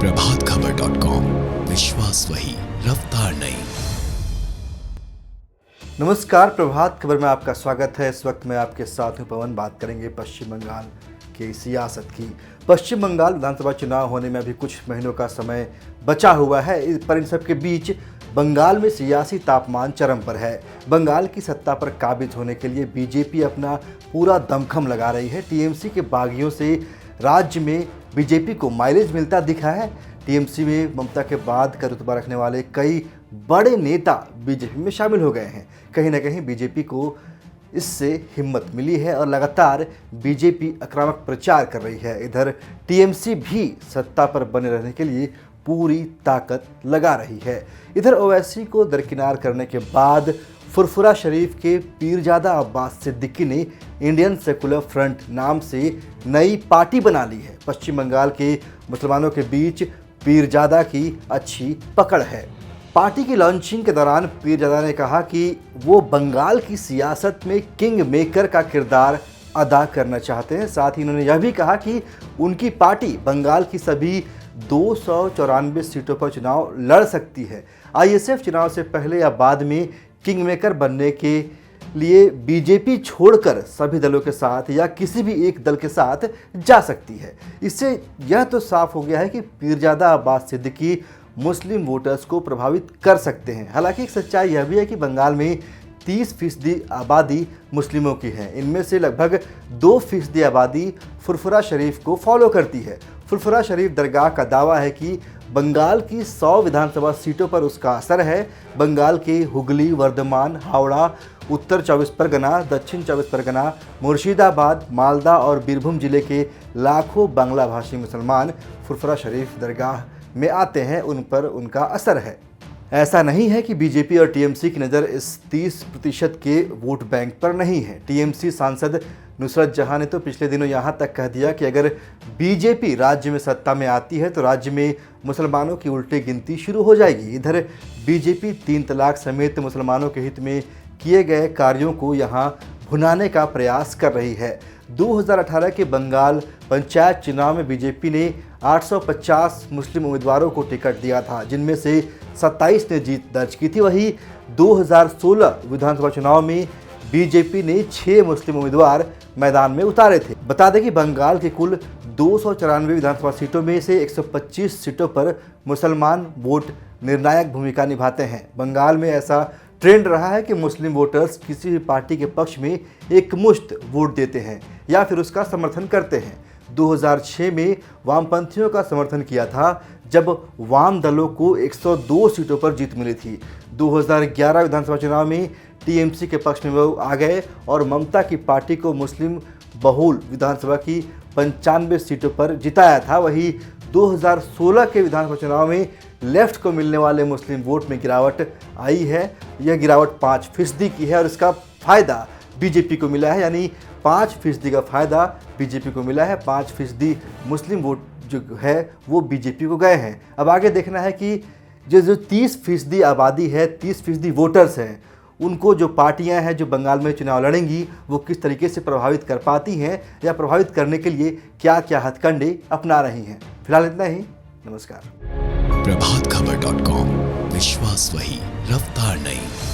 प्रभातखबर.com, विश्वास वही, रफ्तार नहीं। नमस्कार, प्रभात खबर में आपका स्वागत है। इस वक्त मैं आपके साथ हूं पवन। बात करेंगे पश्चिम बंगाल की सियासत की। पश्चिम बंगाल विधानसभा चुनाव होने में अभी कुछ महीनों का समय बचा हुआ है, पर इन सब के बीच बंगाल में सियासी तापमान चरम पर है। बंगाल की सत्ता पर काबिज होने के लिए बीजेपी अपना पूरा दमखम लगा रही है। टीएमसी के बागियों से राज्य में बीजेपी को माइलेज मिलता दिखा है। टीएमसी में ममता के बाद का रुतबा रखने वाले कई बड़े नेता बीजेपी में शामिल हो गए हैं। कहीं ना कहीं बीजेपी को इससे हिम्मत मिली है और लगातार बीजेपी आक्रामक प्रचार कर रही है। इधर टीएमसी भी सत्ता पर बने रहने के लिए पूरी ताकत लगा रही है। इधर ओवैसी को दरकिनार करने के बाद फुरफुरा शरीफ के पीरजादा अब्बास सिद्दीकी ने इंडियन सेकुलर फ्रंट नाम से नई पार्टी बना ली है। पश्चिम बंगाल के मुसलमानों के बीच पीरजादा की अच्छी पकड़ है। पार्टी की लॉन्चिंग के दौरान पीरजादा ने कहा कि वो बंगाल की सियासत में किंग मेकर का किरदार अदा करना चाहते हैं। साथ ही उन्होंने यह भी कहा कि उनकी पार्टी बंगाल की सभी 294 सीटों पर चुनाव लड़ सकती है। आईएसएफ चुनाव से पहले या बाद में किंग मेकर बनने के लिए बीजेपी छोड़कर सभी दलों के साथ या किसी भी एक दल के साथ जा सकती है। इससे यह तो साफ हो गया है कि पीरजादा अब्बास सिद्दीकी मुस्लिम वोटर्स को प्रभावित कर सकते हैं। हालांकि एक सच्चाई यह भी है कि बंगाल में 30% आबादी मुस्लिमों की है। इनमें से लगभग 2% आबादी फुरफुरा शरीफ को फॉलो करती है। फुरफुरा शरीफ दरगाह का दावा है कि बंगाल की 100 विधानसभा सीटों पर उसका असर है। बंगाल के हुगली, वर्धमान, हावड़ा, उत्तर 24 परगना, दक्षिण 24 परगना, मुर्शिदाबाद, मालदा और बीरभूम जिले के लाखों बांग्ला भाषी मुसलमान फुरफुरा शरीफ दरगाह में आते हैं, उन पर उनका असर है। ऐसा नहीं है कि बीजेपी और टीएमसी की नज़र इस 30% के वोट बैंक पर नहीं है। टीएमसी सांसद नुसरत जहां ने तो पिछले दिनों यहां तक कह दिया कि अगर बीजेपी राज्य में सत्ता में आती है तो राज्य में मुसलमानों की उल्टी गिनती शुरू हो जाएगी। इधर बीजेपी 3 तलाक समेत मुसलमानों के हित में किए गए कार्यों को यहां भुनाने का प्रयास कर रही है। 2018 के बंगाल पंचायत चुनाव में बीजेपी ने 850 मुस्लिम उम्मीदवारों को टिकट दिया था, जिनमें से 27 ने जीत दर्ज की थी। वहीं 2016 विधानसभा चुनाव में बीजेपी ने 6 मुस्लिम उम्मीदवार मैदान में उतारे थे। बता दें कि बंगाल के कुल 294 विधानसभा सीटों में से 125 सीटों पर मुसलमान वोट निर्णायक भूमिका निभाते हैं। बंगाल में ऐसा ट्रेंड रहा है कि मुस्लिम वोटर्स किसी भी पार्टी के पक्ष में एकमुश्त वोट देते हैं या फिर उसका समर्थन करते हैं। 2006 में वामपंथियों का समर्थन किया था, जब वाम दलों को 102 सीटों पर जीत मिली थी। 2011 विधानसभा चुनाव में टीएमसी के पक्ष में वो आ गए और ममता की पार्टी को मुस्लिम बहुल विधानसभा की 95 सीटों पर जिताया था। वहीं 2016 के विधानसभा चुनाव में लेफ्ट को मिलने वाले मुस्लिम वोट में गिरावट आई है। यह गिरावट 5% की है और इसका फ़ायदा बीजेपी को मिला है, यानी 5% का फ़ायदा बीजेपी को मिला है। 5% मुस्लिम वोट जो है वो बीजेपी को गए हैं। अब आगे देखना है कि जो 30% आबादी है, 30% वोटर्स हैं, उनको जो पार्टियां हैं जो बंगाल में चुनाव लड़ेंगी वो किस तरीके से प्रभावित कर पाती हैं या प्रभावित करने के लिए क्या क्या हथकंडे अपना रही हैं। फिलहाल इतना ही। नमस्कार। प्रभातखबर.com, विश्वास वही, रफ्तार नहीं।